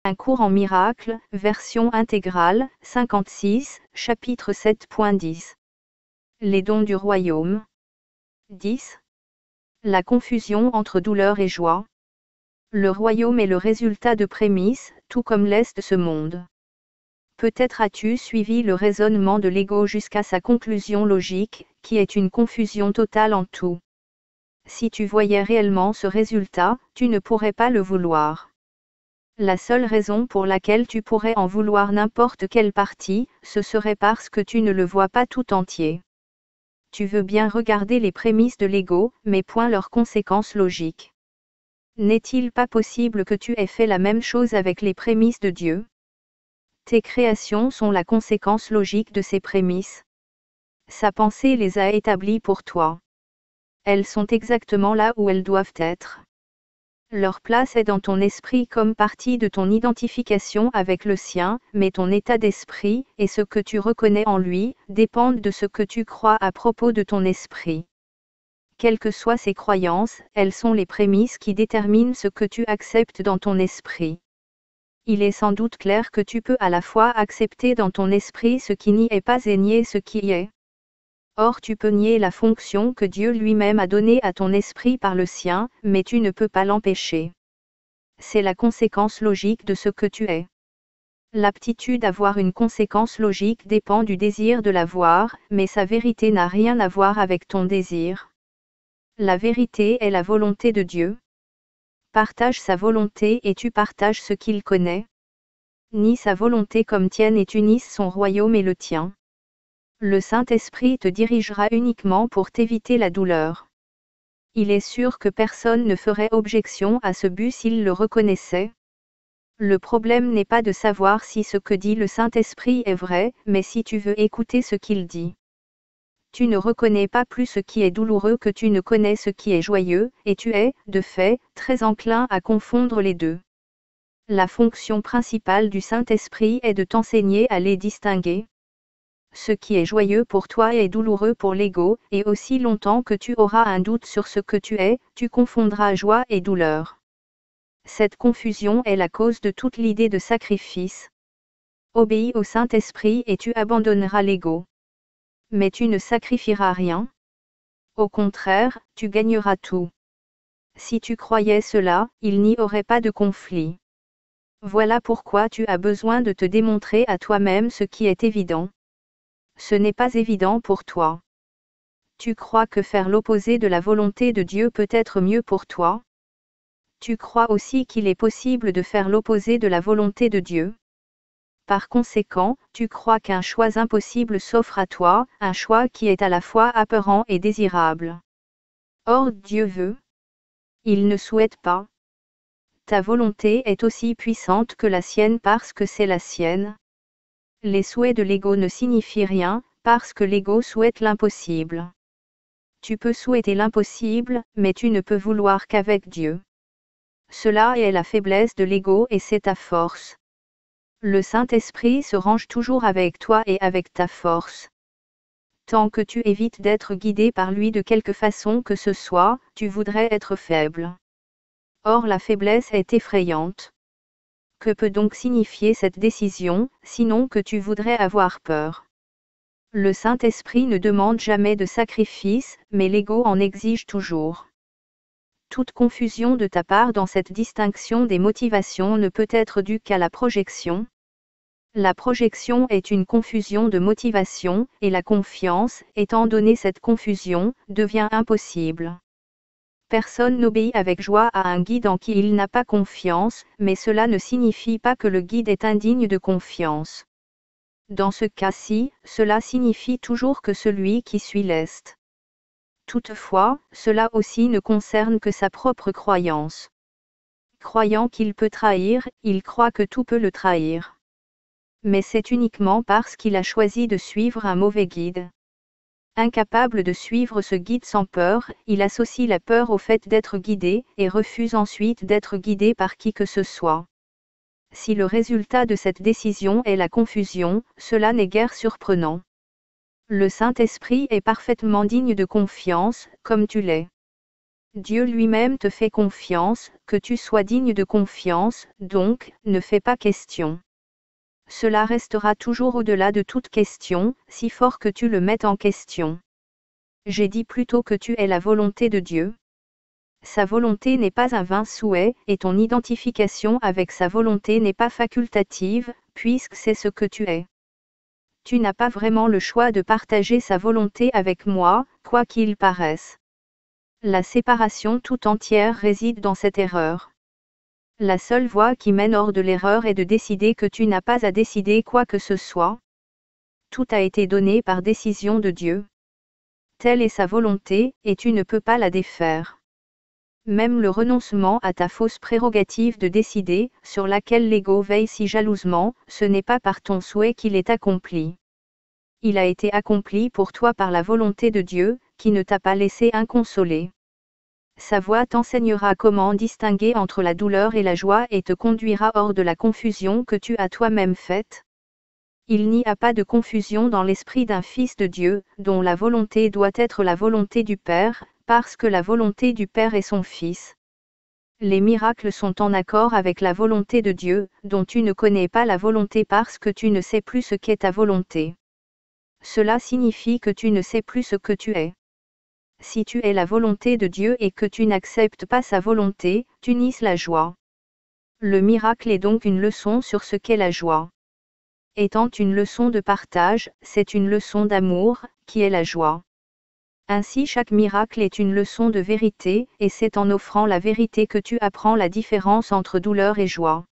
Un cours en miracles, version intégrale, 56, chapitre 7.10. Les dons du royaume. 10. La confusion entre douleur et joie. Le royaume est le résultat de prémices, tout comme l'est de ce monde. Peut-être as-tu suivi le raisonnement de l'ego jusqu'à sa conclusion logique, qui est une confusion totale en tout. Si tu voyais réellement ce résultat, tu ne pourrais pas le vouloir. La seule raison pour laquelle tu pourrais en vouloir n'importe quelle partie, ce serait parce que tu ne le vois pas tout entier. Tu veux bien regarder les prémices de l'ego, mais point leurs conséquences logiques. N'est-il pas possible que tu aies fait la même chose avec les prémices de Dieu? Tes créations sont la conséquence logique de ces prémices. Sa pensée les a établies pour toi. Elles sont exactement là où elles doivent être. Leur place est dans ton esprit comme partie de ton identification avec le sien, mais ton état d'esprit, et ce que tu reconnais en lui, dépendent de ce que tu crois à propos de ton esprit. Quelles que soient ces croyances, elles sont les prémices qui déterminent ce que tu acceptes dans ton esprit. Il est sans doute clair que tu peux à la fois accepter dans ton esprit ce qui n'y est pas et nier ce qui y est. Or tu peux nier la fonction que Dieu lui-même a donnée à ton esprit par le sien, mais tu ne peux pas l'empêcher. C'est la conséquence logique de ce que tu es. L'aptitude à voir une conséquence logique dépend du désir de la voir, mais sa vérité n'a rien à voir avec ton désir. La vérité est la volonté de Dieu. Partage sa volonté et tu partages ce qu'il connaît. Nie sa volonté comme tienne et tu unisses son royaume et le tien. Le Saint-Esprit te dirigera uniquement pour t'éviter la douleur. Il est sûr que personne ne ferait objection à ce but s'il le reconnaissait. Le problème n'est pas de savoir si ce que dit le Saint-Esprit est vrai, mais si tu veux écouter ce qu'il dit. Tu ne reconnais pas plus ce qui est douloureux que tu ne connais ce qui est joyeux, et tu es, de fait, très enclin à confondre les deux. La fonction principale du Saint-Esprit est de t'enseigner à les distinguer. Ce qui est joyeux pour toi est douloureux pour l'ego, et aussi longtemps que tu auras un doute sur ce que tu es, tu confondras joie et douleur. Cette confusion est la cause de toute l'idée de sacrifice. Obéis au Saint-Esprit et tu abandonneras l'ego. Mais tu ne sacrifieras rien. Au contraire, tu gagneras tout. Si tu croyais cela, il n'y aurait pas de conflit. Voilà pourquoi tu as besoin de te démontrer à toi-même ce qui est évident. Ce n'est pas évident pour toi. Tu crois que faire l'opposé de la volonté de Dieu peut être mieux pour toi? Tu crois aussi qu'il est possible de faire l'opposé de la volonté de Dieu? Par conséquent, tu crois qu'un choix impossible s'offre à toi, un choix qui est à la fois apeurant et désirable. Or Dieu veut. Il ne souhaite pas. Ta volonté est aussi puissante que la sienne parce que c'est la sienne. Les souhaits de l'ego ne signifient rien, parce que l'ego souhaite l'impossible. Tu peux souhaiter l'impossible, mais tu ne peux vouloir qu'avec Dieu. Cela est la faiblesse de l'ego et c'est ta force. Le Saint-Esprit se range toujours avec toi et avec ta force. Tant que tu évites d'être guidé par lui de quelque façon que ce soit, tu voudrais être faible. Or la faiblesse est effrayante. Que peut donc signifier cette décision, sinon que tu voudrais avoir peur? Le Saint-Esprit ne demande jamais de sacrifice, mais l'ego en exige toujours. Toute confusion de ta part dans cette distinction des motivations ne peut être due qu'à la projection. La projection est une confusion de motivation, et la confiance, étant donné cette confusion, devient impossible. Personne n'obéit avec joie à un guide en qui il n'a pas confiance, mais cela ne signifie pas que le guide est indigne de confiance. Dans ce cas-ci, cela signifie toujours que celui qui suit l'est. Toutefois, cela aussi ne concerne que sa propre croyance. Croyant qu'il peut trahir, il croit que tout peut le trahir. Mais c'est uniquement parce qu'il a choisi de suivre un mauvais guide. Incapable de suivre ce guide sans peur, il associe la peur au fait d'être guidé, et refuse ensuite d'être guidé par qui que ce soit. Si le résultat de cette décision est la confusion, cela n'est guère surprenant. Le Saint-Esprit est parfaitement digne de confiance, comme tu l'es. Dieu lui-même te fait confiance, que tu sois digne de confiance, donc, ne fais pas question. Cela restera toujours au-delà de toute question, si fort que tu le mettes en question. J'ai dit plutôt que tu es la volonté de Dieu. Sa volonté n'est pas un vain souhait, et ton identification avec sa volonté n'est pas facultative, puisque c'est ce que tu es. Tu n'as pas vraiment le choix de partager sa volonté avec moi, quoi qu'il paraisse. La séparation tout entière réside dans cette erreur. La seule voie qui mène hors de l'erreur est de décider que tu n'as pas à décider quoi que ce soit. Tout a été donné par décision de Dieu. Telle est sa volonté, et tu ne peux pas la défaire. Même le renoncement à ta fausse prérogative de décider, sur laquelle l'ego veille si jalousement, ce n'est pas par ton souhait qu'il est accompli. Il a été accompli pour toi par la volonté de Dieu, qui ne t'a pas laissé inconsolé. Sa voix t'enseignera comment distinguer entre la douleur et la joie et te conduira hors de la confusion que tu as toi-même faite. Il n'y a pas de confusion dans l'esprit d'un fils de Dieu, dont la volonté doit être la volonté du Père, parce que la volonté du Père est son Fils. Les miracles sont en accord avec la volonté de Dieu, dont tu ne connais pas la volonté parce que tu ne sais plus ce qu'est ta volonté. Cela signifie que tu ne sais plus ce que tu es. Si tu es la volonté de Dieu et que tu n'acceptes pas sa volonté, tu nies la joie. Le miracle est donc une leçon sur ce qu'est la joie. Étant une leçon de partage, c'est une leçon d'amour, qui est la joie. Ainsi chaque miracle est une leçon de vérité, et c'est en offrant la vérité que tu apprends la différence entre douleur et joie.